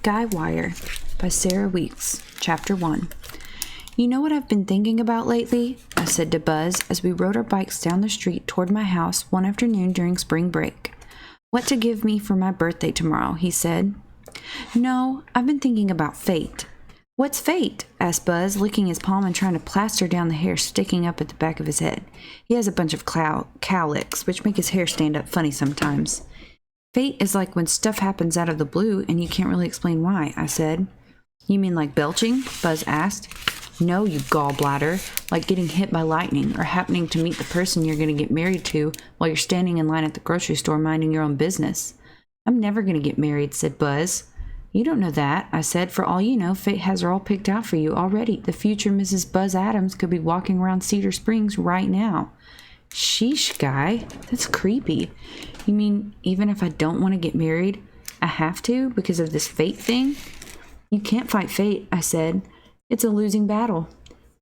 Guy Wire by Sarah Weeks, Chapter 1. You know what I've been thinking about lately? I said to Buzz as we rode our bikes down the street toward my house one afternoon during spring break. What to give me for my birthday tomorrow, he said. No, I've been thinking about fate. What's fate? Asked Buzz, licking his palm and trying to plaster down the hair sticking up at the back of his head. He has a bunch of cowlicks, which make his hair stand up funny sometimes. Fate is like when stuff happens out of the blue and you can't really explain why, I said. You mean like belching? Buzz asked. No, you gallbladder. Like getting hit by lightning or happening to meet the person you're going to get married to while you're standing in line at the grocery store minding your own business. I'm never going to get married, said Buzz. You don't know that, I said. For all you know, fate has her all picked out for you already. The future Mrs. Buzz Adams could be walking around Cedar Springs right now. Sheesh, Guy. That's creepy. You mean even if I don't want to get married, I have to because of this fate thing? You can't fight fate, I said. It's a losing battle.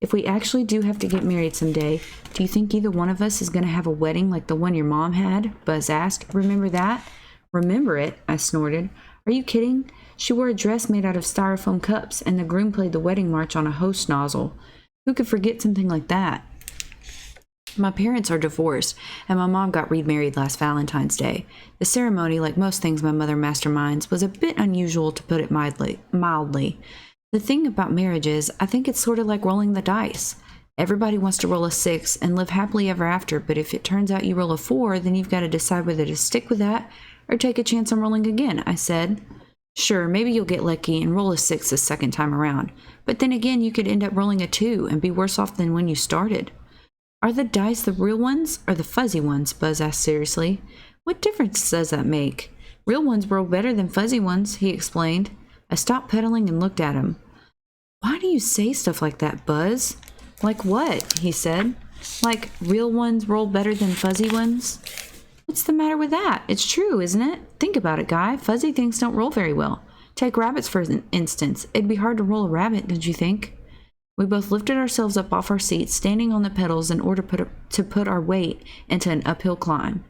If we actually do have to get married someday, do you think either one of us is going to have a wedding like the one your mom had? Buzz asked. Remember that? Remember it? I snorted. Are you kidding? She wore a dress made out of styrofoam cups, and the groom played the wedding march on a hose nozzle. Who could forget something like that? My parents are divorced, and my mom got remarried last Valentine's Day. The ceremony, like most things my mother masterminds, was a bit unusual to put it mildly. The thing about marriage is, I think it's sort of like rolling the dice. Everybody wants to roll a 6 and live happily ever after, but if it turns out you roll a 4, then you've got to decide whether to stick with that or take a chance on rolling again, I said. Sure, maybe you'll get lucky and roll a 6 the second time around, but then again you could end up rolling a 2 and be worse off than when you started. Are the dice the real ones or the fuzzy ones? Buzz asked seriously. What difference does that make? Real ones roll better than fuzzy ones, he explained. I stopped pedaling and looked at him. Why do you say stuff like that, Buzz? Like what? He said. Like real ones roll better than fuzzy ones? What's the matter with that? It's true, isn't it? Think about it, Guy. Fuzzy things don't roll very well. Take rabbits for instance. It'd be hard to roll a rabbit, don't you think? We both lifted ourselves up off our seats, standing on the pedals in order to put our weight into an uphill climb.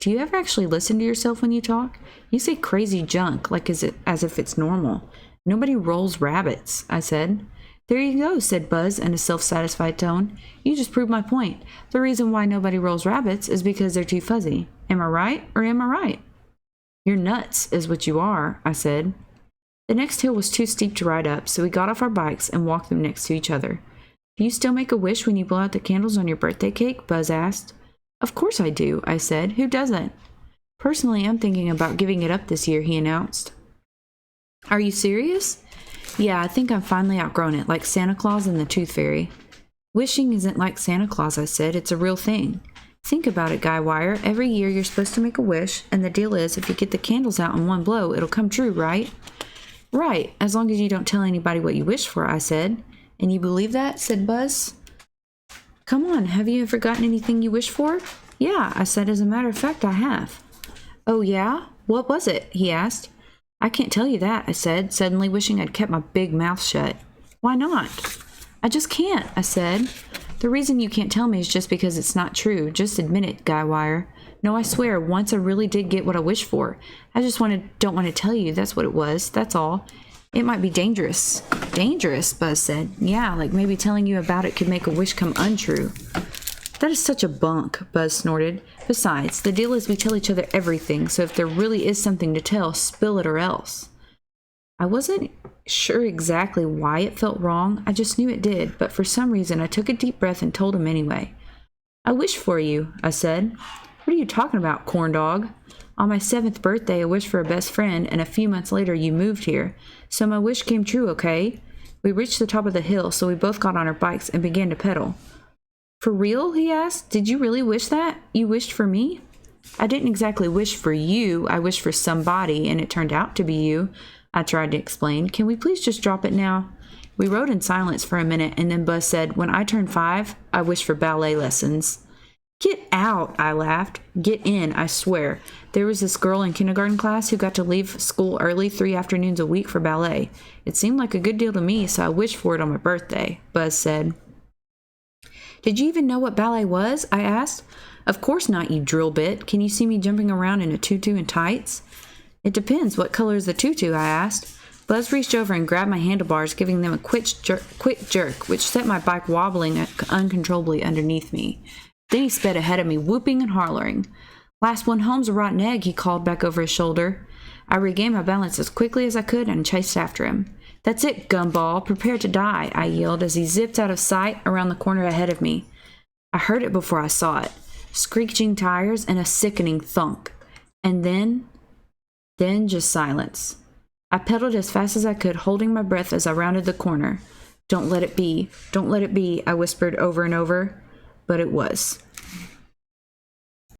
Do you ever actually listen to yourself when you talk? You say crazy junk, like as if it's normal. Nobody rolls rabbits, I said. There you go, said Buzz in a self-satisfied tone. You just proved my point. The reason why nobody rolls rabbits is because they're too fuzzy. Am I right or am I right? You're nuts, is what you are, I said. The next hill was too steep to ride up, so we got off our bikes and walked them next to each other. Do you still make a wish when you blow out the candles on your birthday cake? Buzz asked. Of course I do, I said. Who doesn't? Personally, I'm thinking about giving it up this year, he announced. Are you serious? Yeah, I think I've finally outgrown it, like Santa Claus and the Tooth Fairy. Wishing isn't like Santa Claus, I said. It's a real thing. Think about it, Guy Wire. Every year you're supposed to make a wish, and the deal is if you get the candles out in one blow, it'll come true, right? Right, as long as you don't tell anybody what you wish for, I said. And you believe that? Said Buzz. Come on, have you ever gotten anything you wished for? Yeah, I said. As a matter of fact, I have. Oh, yeah? What was it? He asked. I can't tell you that, I said, suddenly wishing I'd kept my big mouth shut. Why not? I just can't, I said. The reason you can't tell me is just because it's not true. Just admit it, Guy Wire. No, I swear, once I really did get what I wished for. I just don't want to tell you, that's what it was, that's all. It might be dangerous. Dangerous, Buzz said. Yeah, like maybe telling you about it could make a wish come untrue. That is such a bunk, Buzz snorted. Besides, the deal is we tell each other everything, so if there really is something to tell, spill it or else. I wasn't sure exactly why it felt wrong, I just knew it did, but for some reason I took a deep breath and told him anyway. I wish for you, I said. What are you talking about, corn dog? On my 7th birthday, I wished for a best friend, and a few months later you moved here. So my wish came true, okay? We reached the top of the hill, so we both got on our bikes and began to pedal. For real? He asked. Did you really wish that? You wished for me? I didn't exactly wish for you. I wished for somebody, and it turned out to be you. I tried to explain. Can we please just drop it now? We rode in silence for a minute, and then Buzz said, When I turn 5, I wish for ballet lessons. Get out, I laughed. Get in, I swear. There was this girl in kindergarten class who got to leave school early 3 afternoons a week for ballet. It seemed like a good deal to me, so I wished for it on my birthday, Buzz said. Did you even know what ballet was? I asked. Of course not, you drill bit. Can you see me jumping around in a tutu and tights? It depends. What color is the tutu? I asked. Buzz reached over and grabbed my handlebars, giving them a quick jerk, which set my bike wobbling uncontrollably underneath me. Then he sped ahead of me, whooping and hollering. "Last one home's a rotten egg," he called back over his shoulder. I regained my balance as quickly as I could and chased after him. "That's it, gumball. Prepare to die," I yelled as he zipped out of sight around the corner ahead of me. I heard it before I saw it. Screeching tires and a sickening thunk. And then just silence. I pedaled as fast as I could, holding my breath as I rounded the corner. "Don't let it be. Don't let it be," I whispered over and over. But it was.